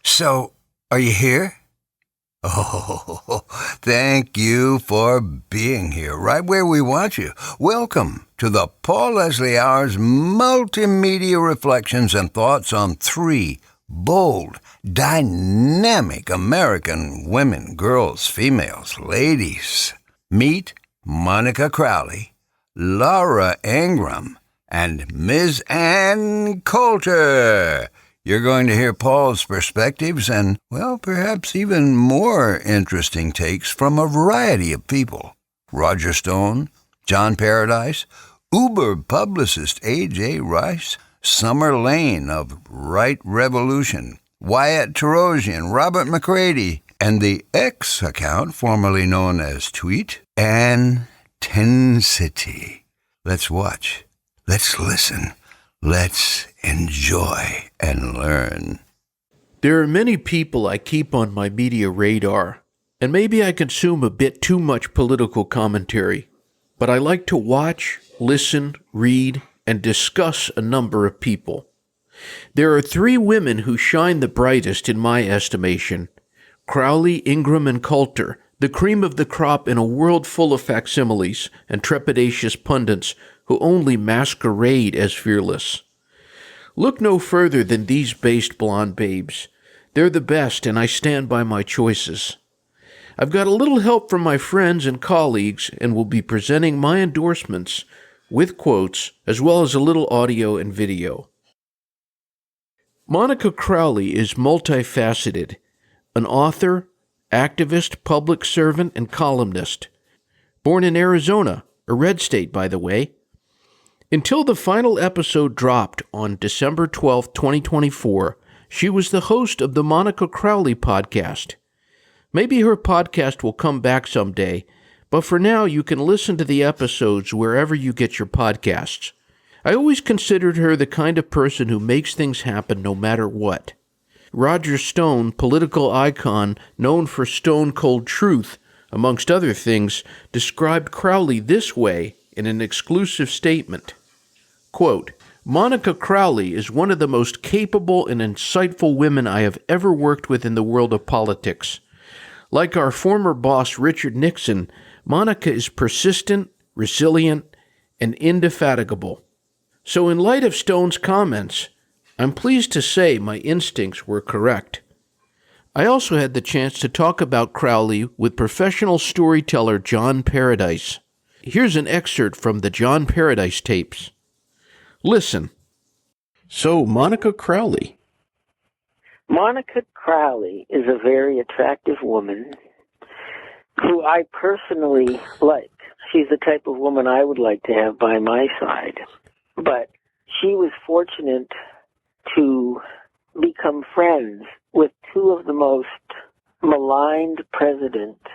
So, are you here? Oh, thank you for being here, right where we want you. Welcome to the Paul Leslie Hour's multimedia reflections and thoughts on three bold, dynamic American women, girls, females, ladies. Meet Monica Crowley, Laura Ingraham, and Ms. Ann Coulter. You're going to hear Paul's perspectives and, well, perhaps even more interesting takes from a variety of people. Roger Stone, John Paradise, Uber publicist AJ Rice, Summer Lane of Right Revolution, Wyatt Torosian, Robert McCready, and the X account formerly known as Tweet, ANNTENSITY. Let's watch. Let's listen. Let's enjoy and learn. There are many people I keep on my media radar, and maybe I consume a bit too much political commentary, but I like to watch, listen, read, and discuss a number of people. There are three women who shine the brightest in my estimation: Crowley, Ingraham, and Coulter, the cream of the crop in a world full of facsimiles and trepidatious pundits who only masquerade as fearless. Look no further than these based blonde babes. They're the best, and I stand by my choices. I've got a little help from my friends and colleagues, and will be presenting my endorsements with quotes, as well as a little audio and video. Monica Crowley is multifaceted: an author, activist, public servant, and columnist. Born in Arizona, a red state, by the way. Until the final episode dropped on December 12, 2024, she was the host of the Monica Crowley podcast. Maybe her podcast will come back someday, but for now you can listen to the episodes wherever you get your podcasts. I always considered her the kind of person who makes things happen no matter what. Roger Stone, political icon known for stone-cold truth, amongst other things, described Crowley this way in an exclusive statement. Quote, "Monica Crowley is one of the most capable and insightful women I have ever worked with in the world of politics. Like our former boss Richard Nixon, Monica is persistent, resilient, and indefatigable. So in light of Stone's comments, I'm pleased to say my instincts were correct." I also had the chance to talk about Crowley with professional storyteller John Paradise. Here's an excerpt from the John Paradise tapes. Listen. So, Monica Crowley. Monica Crowley is a very attractive woman who I personally like. She's the type of woman I would like to have by my side. But she was fortunate to become friends with two of the most maligned presidents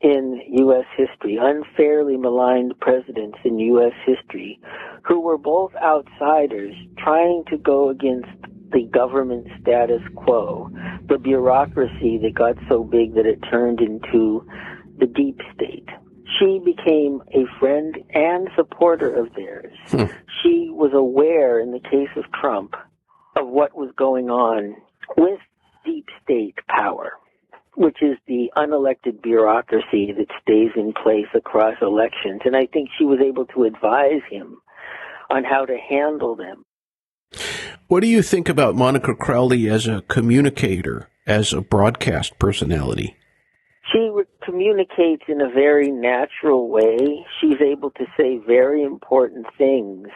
in U.S. history, unfairly maligned presidents in U.S. history, who were both outsiders trying to go against the government status quo, the bureaucracy that got so big that it turned into the deep state. She became a friend and supporter of theirs. She was aware, in the case of Trump, of what was going on with deep state power, which is the unelected bureaucracy that stays in place across elections. And I think she was able to advise him on how to handle them. What do you think about Monica Crowley as a communicator, as a broadcast personality? She communicates in a very natural way. She's able to say very important things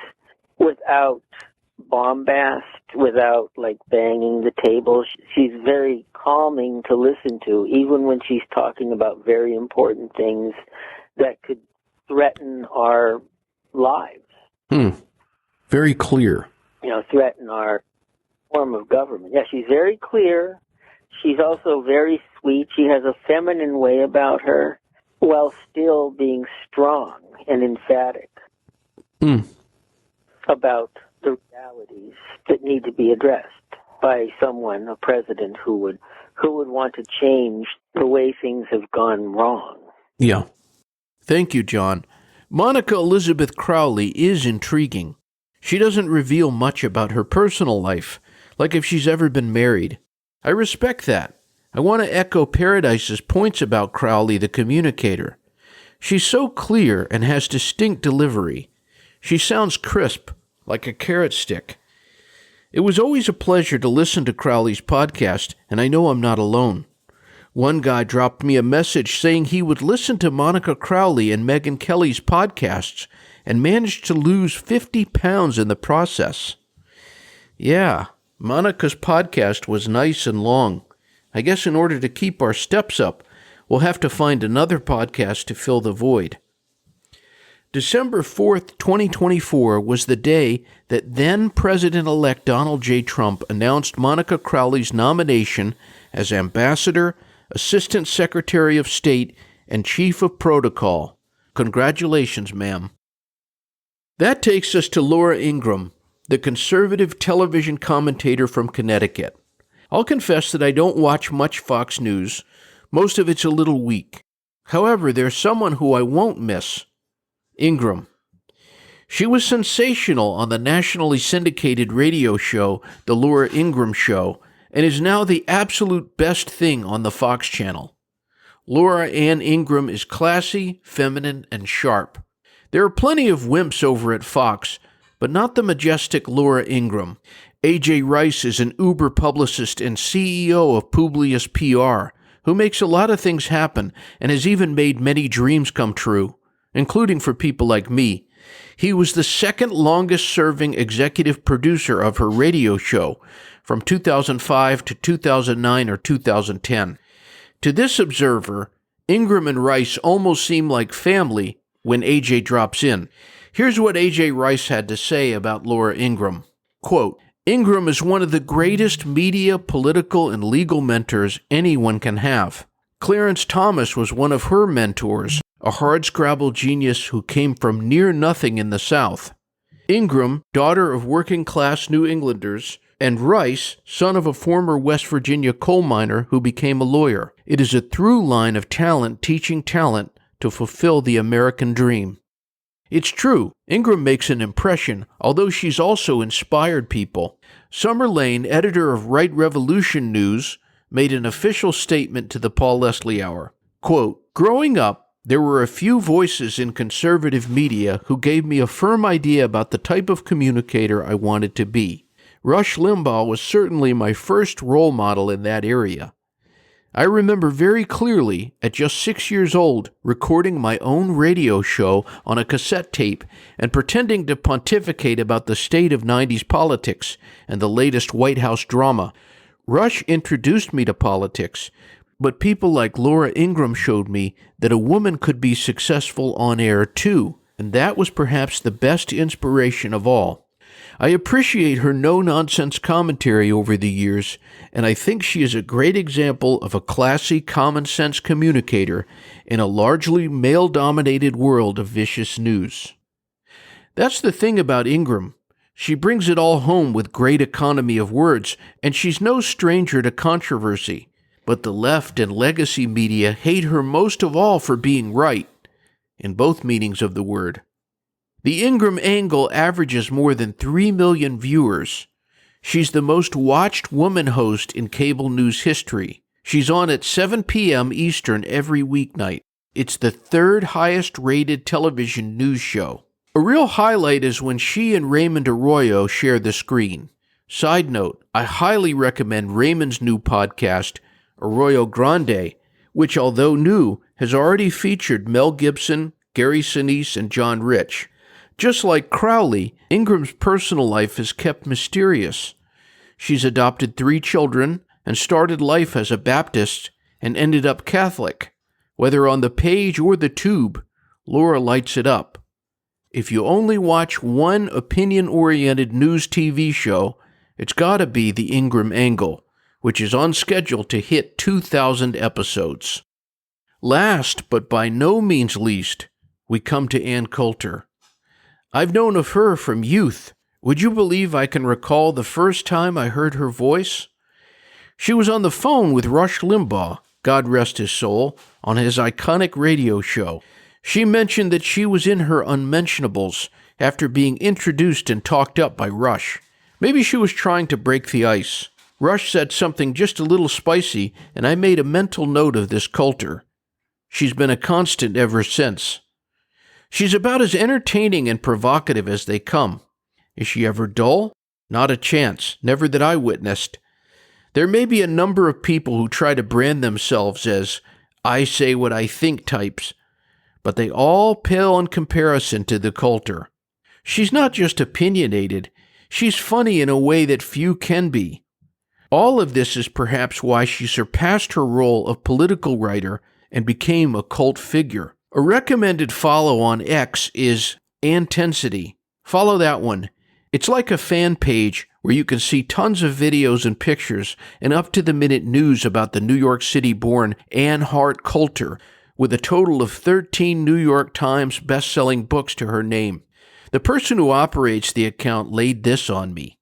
without bombast, without banging the table. She's very calming to listen to, even when she's talking about very important things that could threaten our lives. Very clear. Threaten our form of government. Yeah, she's very clear. She's also very sweet. She has a feminine way about her while still being strong and emphatic about the realities that need to be addressed by someone, a president who would want to change the way things have gone wrong. Yeah. Thank you, John. Monica Elizabeth Crowley is intriguing. She doesn't reveal much about her personal life, like if she's ever been married. I respect that. I want to echo Paradise's points about Crowley the communicator. She's so clear and has distinct delivery. She sounds crisp, like a carrot stick. It was always a pleasure to listen to Crowley's podcast, and I know I'm not alone. One guy dropped me a message saying he would listen to Monica Crowley and Megyn Kelly's podcasts and managed to lose 50 pounds in the process. Yeah, Monica's podcast was nice and long. I guess in order to keep our steps up, we'll have to find another podcast to fill the void. December 4th, 2024 was the day that then President-elect Donald J. Trump announced Monica Crowley's nomination as Ambassador, Assistant Secretary of State, and Chief of Protocol. Congratulations, ma'am. That takes us to Laura Ingraham, the conservative television commentator from Connecticut. I'll confess that I don't watch much Fox News. Most of it's a little weak. However, there's someone who I won't miss. Ingraham. She was sensational on the nationally syndicated radio show, The Laura Ingraham Show, and is now the absolute best thing on the Fox channel. Laura Ann Ingraham is classy, feminine, and sharp. There are plenty of wimps over at Fox, but not the majestic Laura Ingraham. AJ Rice is an Uber publicist and CEO of Publicist PR, who makes a lot of things happen and has even made many dreams come true, including for people like me. He was the second longest-serving executive producer of her radio show from 2005 to 2009 or 2010. To this observer, Ingraham and Rice almost seem like family when AJ drops in. Here's what AJ Rice had to say about Laura Ingraham. Quote, Ingraham is one of the greatest media, political, and legal mentors anyone can have. Clarence Thomas was one of her mentors, a hardscrabble genius who came from near nothing in the South. Ingraham, daughter of working-class New Englanders, and Rice, son of a former West Virginia coal miner who became a lawyer. It is a through line of talent teaching talent to fulfill the American dream. It's true, Ingraham makes an impression, although she's also inspired people. Summer Lane, editor of Right Revolution News, made an official statement to the Paul Leslie Hour. Quote, growing up, there were a few voices in conservative media who gave me a firm idea about the type of communicator I wanted to be. Rush Limbaugh was certainly my first role model in that area. I remember very clearly, at just 6 years old, recording my own radio show on a cassette tape and pretending to pontificate about the state of 90s politics and the latest White House drama. Rush introduced me to politics, but people like Laura Ingraham showed me that a woman could be successful on air too, and that was perhaps the best inspiration of all. I appreciate her no-nonsense commentary over the years, and I think she is a great example of a classy, common-sense communicator in a largely male-dominated world of vicious news. That's the thing about Ingraham. She brings it all home with great economy of words, and she's no stranger to controversy. But the left and legacy media hate her most of all for being right, in both meanings of the word. The Ingraham Angle averages more than 3 million viewers. She's the most watched woman host in cable news history. She's on at 7 p.m. Eastern every weeknight. It's the third highest rated television news show. A real highlight is when she and Raymond Arroyo share the screen. Side note, I highly recommend Raymond's new podcast, Arroyo Grande, which, although new, has already featured Mel Gibson, Gary Sinise, and John Rich. Just like Crowley, Ingraham's personal life is kept mysterious. She's adopted 3 children and started life as a Baptist and ended up Catholic. Whether on the page or the tube, Laura lights it up. If you only watch one opinion-oriented news TV show, it's gotta be the Ingraham Angle, which is on schedule to hit 2,000 episodes. Last, but by no means least, we come to Ann Coulter. I've known of her from youth. Would you believe I can recall the first time I heard her voice? She was on the phone with Rush Limbaugh, God rest his soul, on his iconic radio show. She mentioned that she was in her unmentionables after being introduced and talked up by Rush. Maybe she was trying to break the ice. Rush said something just a little spicy, and I made a mental note of this Coulter. She's been a constant ever since. She's about as entertaining and provocative as they come. Is she ever dull? Not a chance, never that I witnessed. There may be a number of people who try to brand themselves as I say what I think types, but they all pale in comparison to the Coulter. She's not just opinionated, she's funny in a way that few can be. All of this is perhaps why she surpassed her role of political writer and became a cult figure. A recommended follow on X is ANNTENSITY. Follow that one. It's like a fan page where you can see tons of videos and pictures and up-to-the-minute news about the New York City-born Ann Hart Coulter, with a total of 13 New York Times best-selling books to her name. The person who operates the account laid this on me.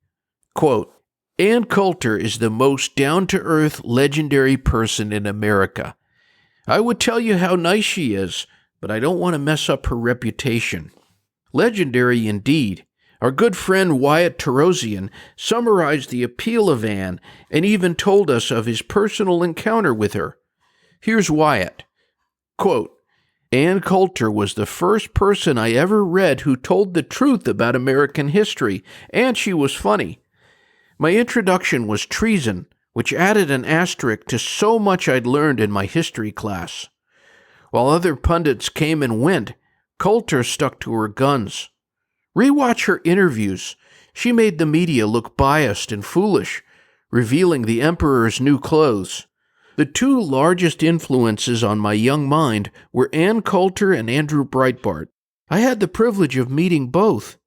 Quote, Ann Coulter is the most down-to-earth, legendary person in America. I would tell you how nice she is, but I don't want to mess up her reputation. Legendary indeed. Our good friend Wyatt Torosian summarized the appeal of Ann and even told us of his personal encounter with her. Here's Wyatt. Quote, Ann Coulter was the first person I ever read who told the truth about American history, and she was funny. My introduction was treason, which added an asterisk to so much I'd learned in my history class. While other pundits came and went, Coulter stuck to her guns. Rewatch her interviews. She made the media look biased and foolish, revealing the emperor's new clothes. The two largest influences on my young mind were Ann Coulter and Andrew Breitbart. I had the privilege of meeting both.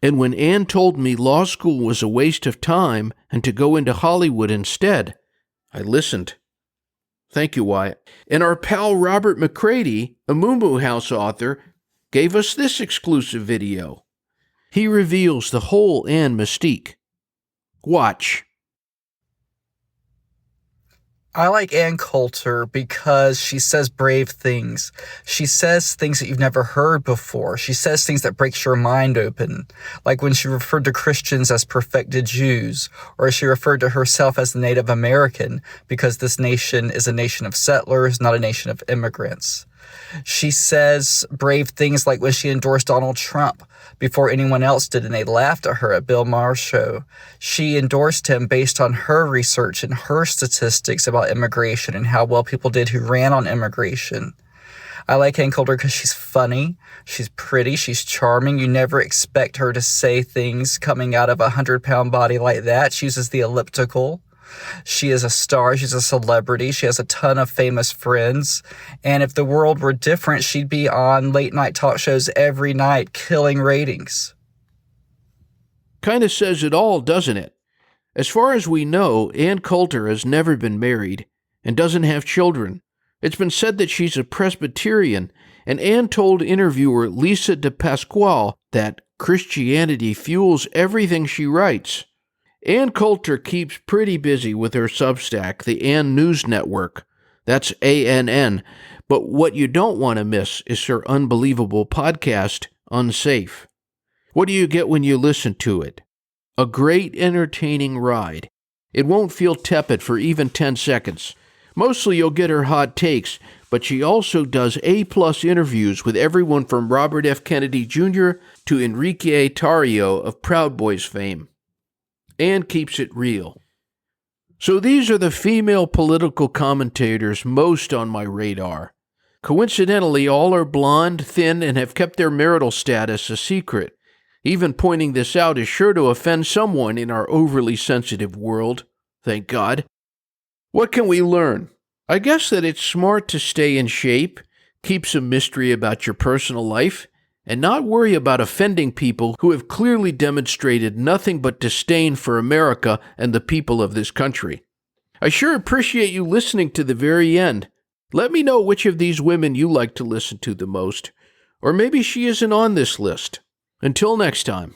And when Ann told me law school was a waste of time and to go into Hollywood instead, I listened. Thank you, Wyatt. And our pal Robert McCready, a Moo Moo House author, gave us this exclusive video. He reveals the whole Ann mystique. Watch. I like Ann Coulter because she says brave things. She says things that you've never heard before. She says things that breaks your mind open, like when she referred to Christians as perfected Jews, or she referred to herself as the Native American because this nation is a nation of settlers, not a nation of immigrants. She says brave things like when she endorsed Donald Trump before anyone else did, and they laughed at her at Bill Maher's show. She endorsed him based on her research and her statistics about immigration and how well people did who ran on immigration. I like Ann Coulter because she's funny, she's pretty, she's charming. You never expect her to say things coming out of a 100-pound body like that. She uses the elliptical. She is a star. She's a celebrity. She has a ton of famous friends. And if the world were different, she'd be on late-night talk shows every night, killing ratings. Kind of says it all, doesn't it? As far as we know, Ann Coulter has never been married and doesn't have children. It's been said that she's a Presbyterian, and Ann told interviewer Lisa de Pasquale that Christianity fuels everything she writes. Ann Coulter keeps pretty busy with her Substack, the Ann News Network. That's ANN. But what you don't want to miss is her unbelievable podcast, Unsafe. What do you get when you listen to it? A great, entertaining ride. It won't feel tepid for even 10 seconds. Mostly you'll get her hot takes, but she also does A-plus interviews with everyone from Robert F. Kennedy Jr. to Enrique Tarrio of Proud Boys fame. And keeps it real. So these are the female political commentators most on my radar. Coincidentally, all are blonde, thin, and have kept their marital status a secret. Even pointing this out is sure to offend someone in our overly sensitive world. Thank God. What can we learn? I guess that it's smart to stay in shape, keep some mystery about your personal life, and not worry about offending people who have clearly demonstrated nothing but disdain for America and the people of this country. I sure appreciate you listening to the very end. Let me know which of these women you like to listen to the most, or maybe she isn't on this list. Until next time.